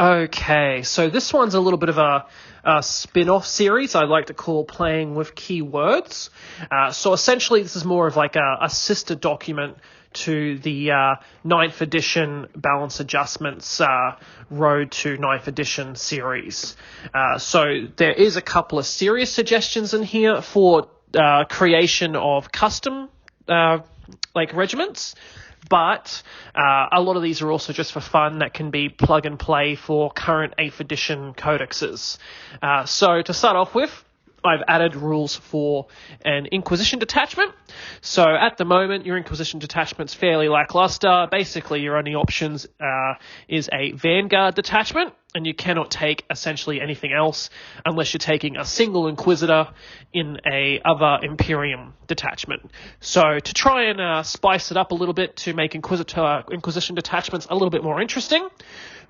Okay, so this one's a little bit of a spin-off series I like to call Playing with Keywords. So essentially this is more of like a sister document to the 9th edition balance adjustments Road to 9th edition series. So there is a couple of serious suggestions in here for creation of custom regiments. But a lot of these are also just for fun that can be plug and play for current 8th edition codexes. So to start off with, I've added rules for an Inquisition detachment. So at the moment, your Inquisition detachment's fairly lackluster. Basically, your only options is a Vanguard detachment, and you cannot take essentially anything else unless you're taking a single Inquisitor in a other Imperium detachment. So to try and spice it up a little bit to make Inquisition detachments a little bit more interesting,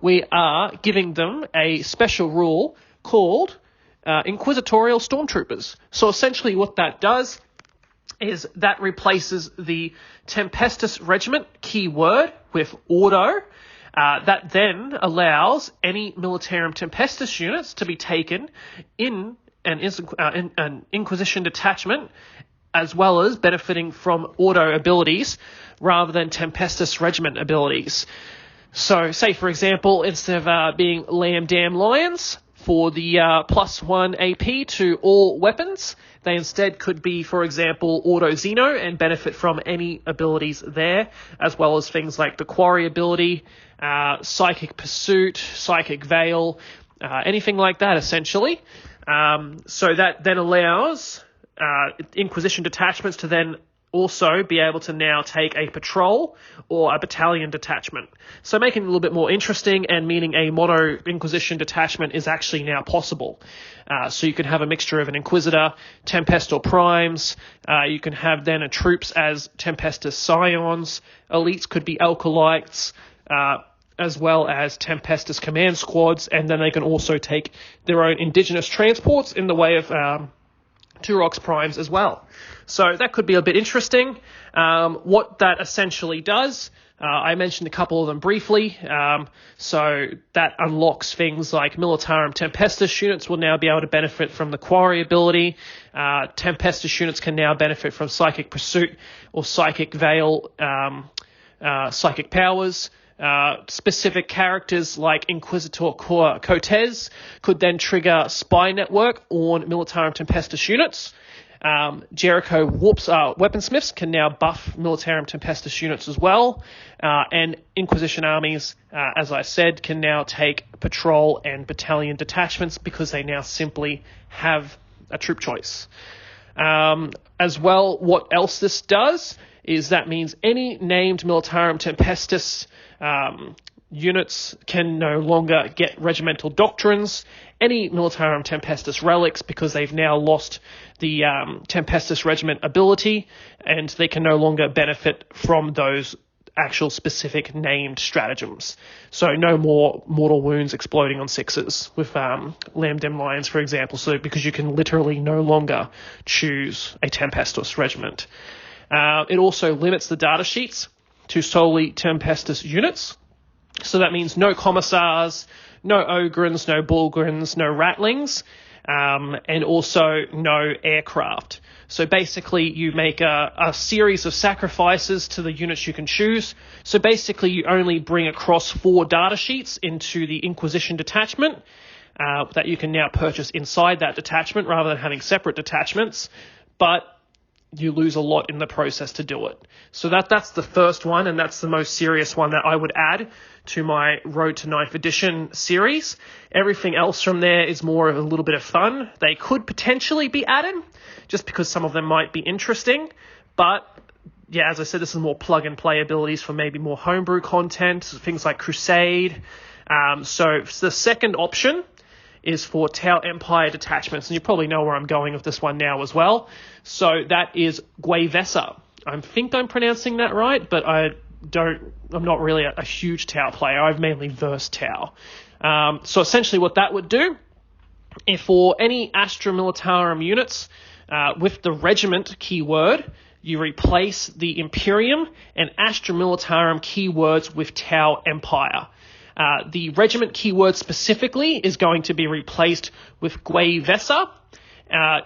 we are giving them a special rule called Inquisitorial Stormtroopers. So essentially what that does is that replaces the Tempestus Regiment keyword with Ordo. That then allows any Militarum Tempestus units to be taken in an Inquisition detachment, as well as benefiting from Ordo abilities rather than Tempestus Regiment abilities. So say, for example, instead of being Lamb Damn Lions, for the +1 AP to all weapons, they instead could be, for example, Auto Xeno and benefit from any abilities there, as well as things like the Quarry ability, Psychic Pursuit, Psychic Veil, anything like that, essentially. So that then allows Inquisition detachments to then also be able to now take a patrol or a battalion detachment. So making it a little bit more interesting and meaning a mono Inquisition detachment is actually now possible. So you can have a mixture of an Inquisitor, Tempestor Primes, you can have then a troops as Tempestus Scions, elites could be Alkalites, as well as Tempestus Command Squads, and then they can also take their own indigenous transports in the way of Turox Primes as well. So that could be a bit interesting. What that essentially does, I mentioned a couple of them briefly. So that unlocks things like Militarum Tempestus units will now be able to benefit from the Quarry ability. Tempestus units can now benefit from Psychic Pursuit or Psychic Veil, Psychic Powers. Specific characters like Inquisitor Cortez could then trigger Spy Network on Militarum Tempestus units. Jericho Weaponsmiths can now buff Militarum Tempestus units as well. And Inquisition armies, as I said, can now take patrol and battalion detachments because they now simply have a troop choice. As well, what else this does is that means any named Militarum Tempestus units can no longer get regimental doctrines, any Militarum Tempestus relics, because they've now lost the Tempestus regiment ability, and they can no longer benefit from those actual specific named stratagems. So no more mortal wounds exploding on 6s with Lamb Dem Lions, for example, so because you can literally no longer choose a Tempestus regiment. It also limits the data sheets to solely Tempestus units. So that means no Commissars, no Ogrins, no Bulgrins, no Ratlings, and also no aircraft. So basically you make a series of sacrifices to the units you can choose. So basically you only bring across 4 data sheets into the Inquisition detachment that you can now purchase inside that detachment rather than having separate detachments. But you lose a lot in the process to do it. So that's the first one, and that's the most serious one that I would add to my Road to 9th Edition series. Everything else from there is more of a little bit of fun. They could potentially be added, just because some of them might be interesting. But, yeah, as I said, this is more plug-and-play abilities for maybe more homebrew content, things like Crusade. So the second option is for Tau Empire detachments, and you probably know where I'm going with this one now as well. So that is Guevesa. I think I'm pronouncing that right, but I'm not really a huge Tau player. I've mainly versed Tau. So essentially what that would do, if for any Astra Militarum units with the regiment keyword, you replace the Imperium and Astra Militarum keywords with Tau Empire. The regiment keyword specifically is going to be replaced with Gwei Vesa.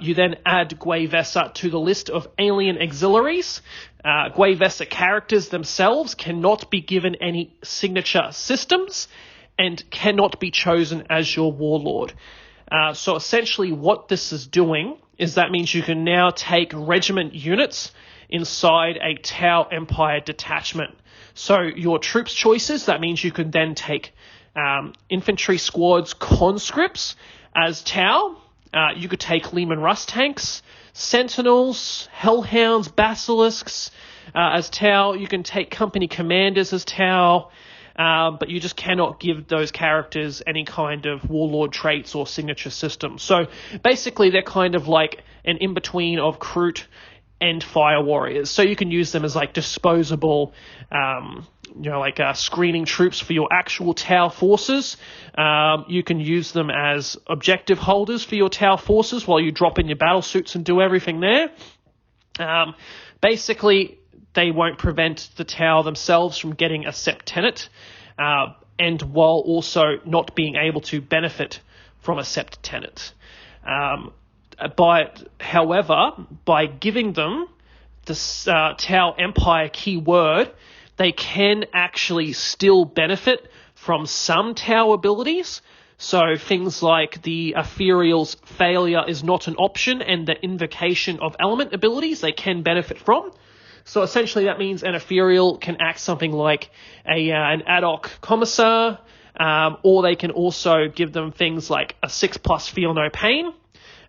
You then add Gwei Vesa to the list of alien auxiliaries. Gwei Vesa characters themselves cannot be given any signature systems and cannot be chosen as your warlord. So essentially what this is doing is that means you can now take regiment units inside a Tau Empire detachment. So your troops choices, that means you can then take infantry squads conscripts as Tau. You could take Lehman Russ tanks, sentinels, hellhounds, basilisks as Tau. You can take company commanders as Tau. But you just cannot give those characters any kind of warlord traits or signature system. So basically they're kind of like an in-between of Kroot and Fire Warriors. So you can use them as like disposable, screening troops for your actual Tau forces. You can use them as objective holders for your Tau forces while you drop in your battle suits and do everything there. Basically, they won't prevent the Tau themselves from getting a Septenet, and while also not being able to benefit from a Septenet. However, by giving them the Tau Empire keyword, they can actually still benefit from some Tau abilities. So things like the Ethereal's failure is not an option, and the invocation of element abilities they can benefit from. So essentially that means an Ethereal can act something like an ad hoc commissar, or they can also give them things like a 6+ feel no pain,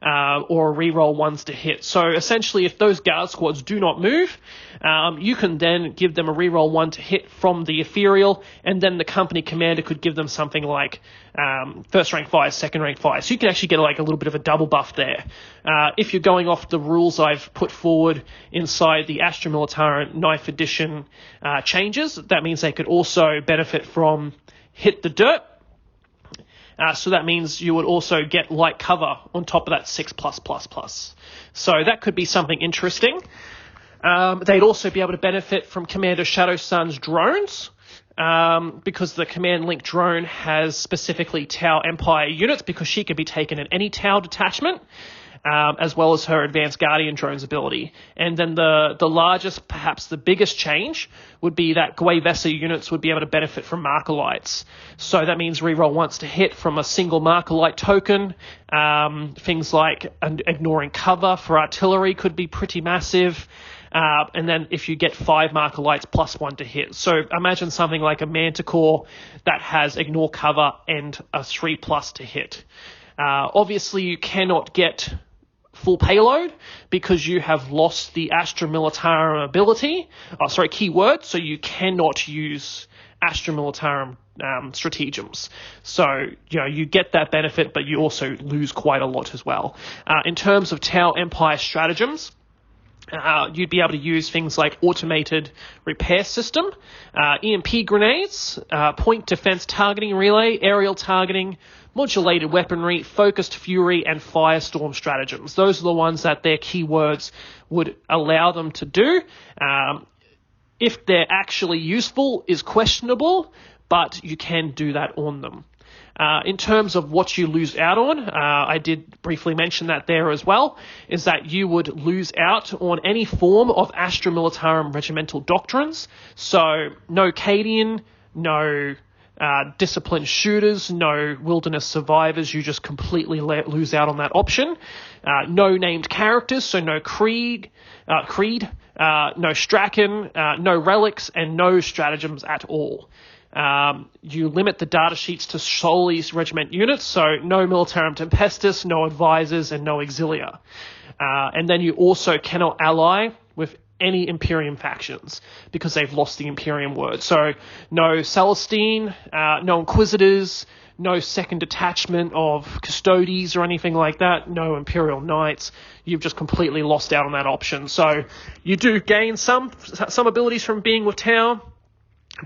or reroll 1s to hit. So essentially if those guard squads do not move, you can then give them a reroll 1 to hit from the Ethereal, and then the company commander could give them something like first rank fire, second rank fire. So you can actually get like a little bit of a double buff there. If you're going off the rules I've put forward inside the Astra Militarum 9th edition changes, that means they could also benefit from hit the dirt. So that means you would also get light cover on top of that 6+++. So that could be something interesting. They'd also be able to benefit from Commander Shadow Sun's drones, because the command link drone has specifically Tau Empire units, because she could be taken in any Tau detachment, as well as her Advanced Guardian drones ability. And then the largest, perhaps the biggest change would be that Gwei Vesa units would be able to benefit from Markolites. So that means reroll once to hit from a single Markolite token. Things like ignoring cover for artillery could be pretty massive. And then if you get 5 Markolites +1 to hit. So imagine something like a Manticore that has ignore cover and a 3+ to hit. Obviously you cannot get full payload because you have lost the Astra Militarum keyword, so you cannot use Astra Militarum stratagems. So, you get that benefit, but you also lose quite a lot as well. In terms of Tau Empire stratagems, you'd be able to use things like automated repair system, EMP grenades, point defense targeting relay, aerial targeting, modulated weaponry, focused fury, and firestorm stratagems. Those are the ones that their keywords would allow them to do. If they're actually useful is questionable, but you can do that on them. In terms of what you lose out on, I did briefly mention that there as well, is that you would lose out on any form of Astra Militarum regimental doctrines. So no Cadian, no disciplined shooters, no wilderness survivors. You just completely lose out on that option. No named characters, so no Creed, no Strachan, no relics, and no stratagems at all. You limit the data sheets to solely regiment units, so no Militarum Tempestus, no advisors, and no auxilia. And then you also cannot ally with any Imperium factions because they've lost the Imperium word. So no Celestine, no Inquisitors, no second detachment of Custodes or anything like that, no Imperial Knights. You've just completely lost out on that option. So you do gain some abilities from being with Tau,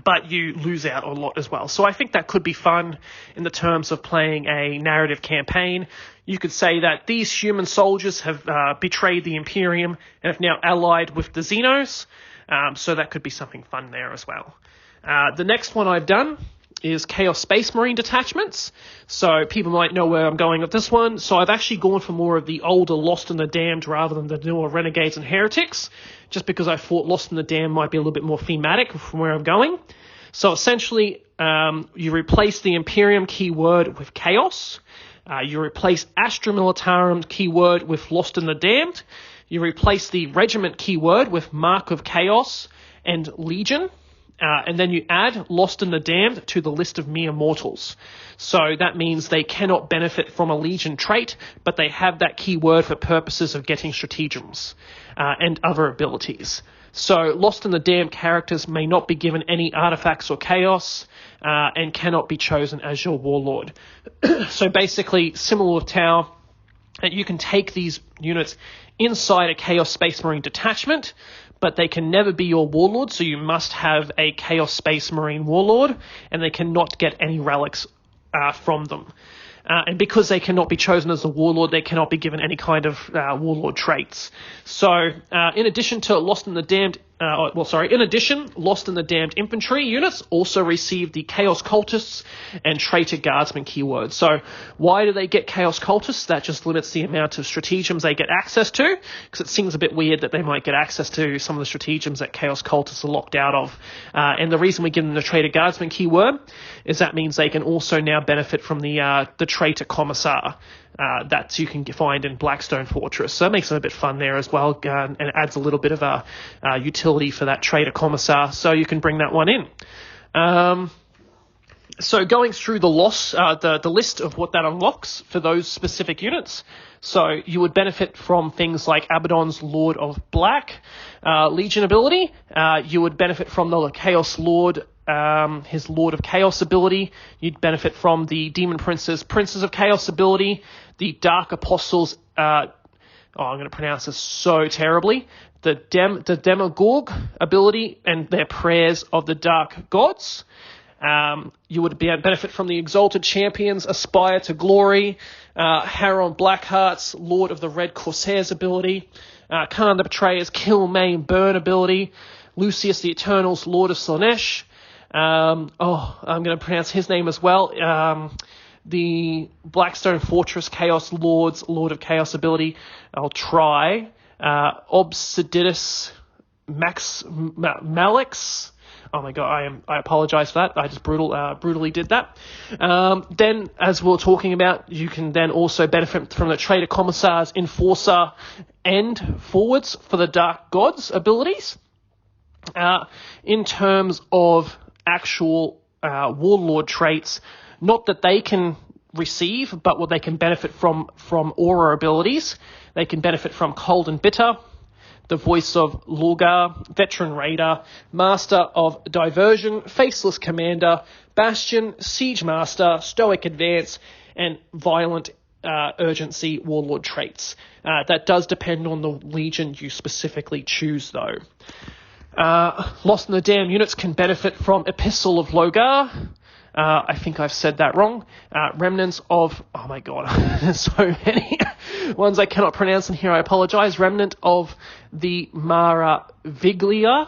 but you lose out a lot as well. So I think that could be fun in the terms of playing a narrative campaign. You could say that these human soldiers have betrayed the Imperium and have now allied with the Xenos. So that could be something fun there as well. The next one I've done is Chaos Space Marine detachments. So people might know where I'm going with this one. So I've actually gone for more of the older Lost and the Damned rather than the newer Renegades and Heretics, just because I thought Lost and the Damned might be a little bit more thematic from where I'm going. So essentially, you replace the Imperium keyword with Chaos. You replace Astra Militarum keyword with Lost and the Damned. You replace the Regiment keyword with Mark of Chaos and Legion. And then you add Lost and the Damned to the list of mere mortals. So that means they cannot benefit from a Legion trait, but they have that keyword for purposes of getting stratagems and other abilities. So Lost and the Damned characters may not be given any artifacts or chaos and cannot be chosen as your warlord. So basically, similar with Tau, you can take these units inside a Chaos Space Marine detachment, but they can never be your warlord, so you must have a Chaos Space Marine warlord, and they cannot get any relics from them. And because they cannot be chosen as a warlord, they cannot be given any kind of warlord traits. So, in addition to Lost and the Damned, Lost and the Damned infantry units also receive the Chaos Cultists and Traitor Guardsmen keywords. So, why do they get Chaos Cultists? That just limits the amount of stratagems they get access to, because it seems a bit weird that they might get access to some of the stratagems that Chaos Cultists are locked out of. And the reason we give them the Traitor Guardsmen keyword is that means they can also now benefit from the Traitor Commissar that you can find in Blackstone Fortress. So that makes it a bit fun there as well, and it adds a little bit of a utility for that Traitor Commissar, so you can bring that one in. So going through the list of what that unlocks for those specific units. So you would benefit from things like Abaddon's Lord of Black Legion ability. You would benefit from the Chaos Lord, his Lord of Chaos ability. You'd benefit from the Demon Prince's Princes of Chaos ability, the Dark Apostles, I'm going to pronounce this so terribly, the Demagogue ability and their Prayers of the Dark Gods. You would benefit from the Exalted Champions, Aspire to Glory, Haron Blackheart's Lord of the Red Corsairs ability, Khan the Betrayer's Kill, Maim, Burn ability, Lucius the Eternal's Lord of Slaanesh. I'm going to pronounce his name as well. The Blackstone Fortress Chaos Lord's Lord of Chaos ability. I'll try. Obsidious Malix. Oh my god, I apologize for that. I just brutally did that. Then, as we were talking about, you can then also benefit from the Traitor Commissar's Enforcer and Forwards for the Dark Gods abilities. In terms of actual warlord traits, not that they can receive, but what they can benefit from aura abilities. They can benefit from Cold and Bitter, the Voice of Lorgar, Veteran Raider, Master of Diversion, Faceless Commander, Bastion, Siege Master, Stoic Advance, and Violent Urgency warlord traits. That does depend on the legion you specifically choose, though. Lost in the Damned units can benefit from Epistle of Logar. I think I've said that wrong. Remnants of... Oh my god, there's so many ones I cannot pronounce in here. I apologize. Remnant of the Mara Viglaya,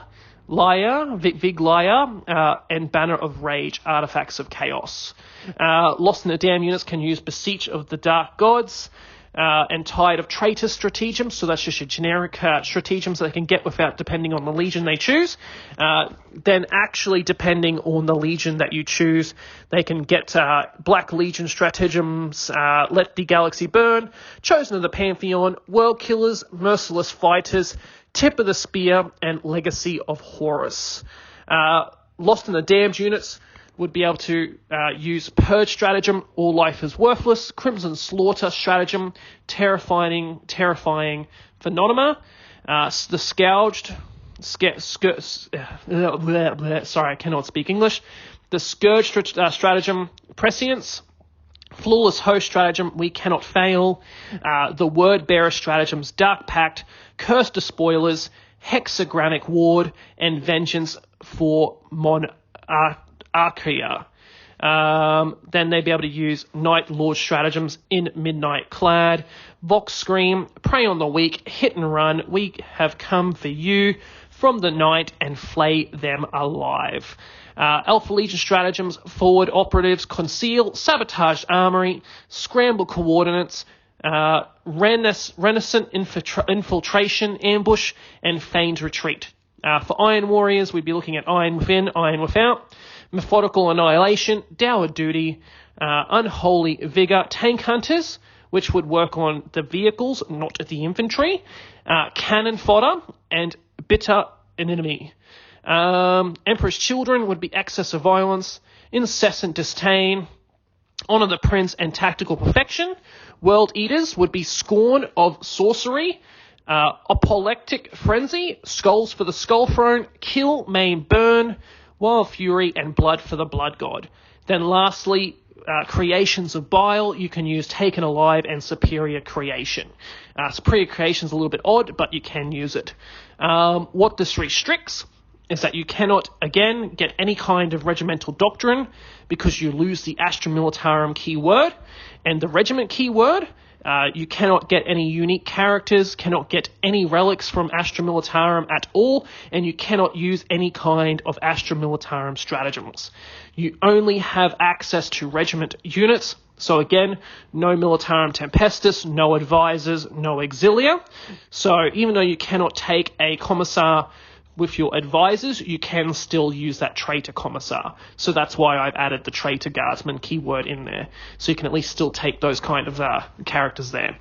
and Banner of Rage, Artifacts of Chaos. Lost in the Damned units can use Beseech of the Dark Gods, and Tide of Traitor stratagems, so that's just your generic stratagems that they can get without depending on the legion they choose. Then actually depending on the legion that you choose, they can get Black Legion stratagems, Let the Galaxy Burn, Chosen of the Pantheon, World Killers, Merciless Fighters, Tip of the Spear, and Legacy of Horus. Lost in the Damned units would be able to use Purge stratagem, All Life is Worthless, Crimson Slaughter stratagem, Terrifying Phenomena, the Scourged, sorry, I cannot speak English, the Scourge stratagem, Prescience, Flawless Host stratagem, We Cannot Fail, the Word Bearer stratagems, Dark Pact, Curse Despoilers, Hexagranic Ward, and Vengeance for Monarchia. Then they'd be able to use Night Lord stratagems in Midnight Clad, Vox Scream, Prey on the Weak, Hit and Run, We Have Come for You, From the Night, and Flay Them Alive. Alpha Legion stratagems, forward operatives, conceal, sabotage armory, scramble coordinates, renaissance infiltration, ambush, and feigned retreat. For Iron Warriors, we'd be looking at Iron Within, Iron Without, Methodical Annihilation, Dour Duty, Unholy Vigor, Tank Hunters, which would work on the vehicles, not the infantry, Cannon Fodder, and Bitter Enemy. Emperor's Children would be Excess of Violence, Incessant Disdain, Honor the Prince, and Tactical Perfection. World Eaters would be Scorn of Sorcery, Apoplectic Frenzy, Skulls for the Skull Throne, Kill, Maim, Burn, Wild Fury, and Blood for the Blood God. Then lastly, Creations of Bile, you can use Taken Alive and Superior Creation. Superior Creation is a little bit odd, but you can use it. What this restricts is that you cannot, again, get any kind of regimental doctrine because you lose the Astra Militarum keyword and the regiment keyword. You cannot get any unique characters, cannot get any relics from Astra Militarum at all, and you cannot use any kind of Astra Militarum stratagems. You only have access to regiment units. So again, no Militarum Tempestus, no advisors, no auxilia. So even though you cannot take a commissar with your advisors, you can still use that traitor commissar. So that's why I've added the traitor guardsman keyword in there. So you can at least still take those kind of characters there.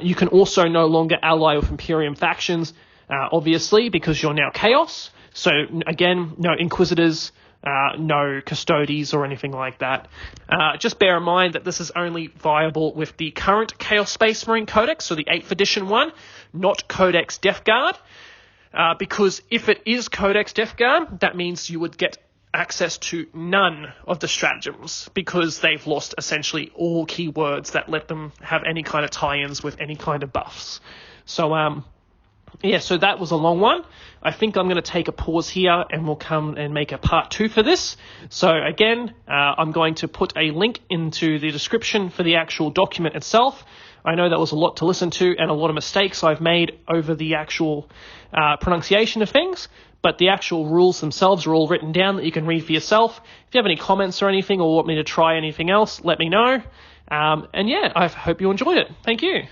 You can also no longer ally with Imperium factions, obviously, because you're now Chaos. So again, no Inquisitors, no Custodes or anything like that. Just bear in mind that this is only viable with the current Chaos Space Marine Codex, so the 8th edition one, not Codex Death Guard. Because if it is Codex Death Guard, that means you would get access to none of the stratagems because they've lost essentially all keywords that let them have any kind of tie-ins with any kind of buffs. So, so that was a long one. I think I'm going to take a pause here and we'll come and make a part 2 for this. So again, I'm going to put a link into the description for the actual document itself. I know that was a lot to listen to and a lot of mistakes I've made over the actual pronunciation of things, but the actual rules themselves are all written down that you can read for yourself. If you have any comments or anything or want me to try anything else, let me know. I hope you enjoyed it. Thank you.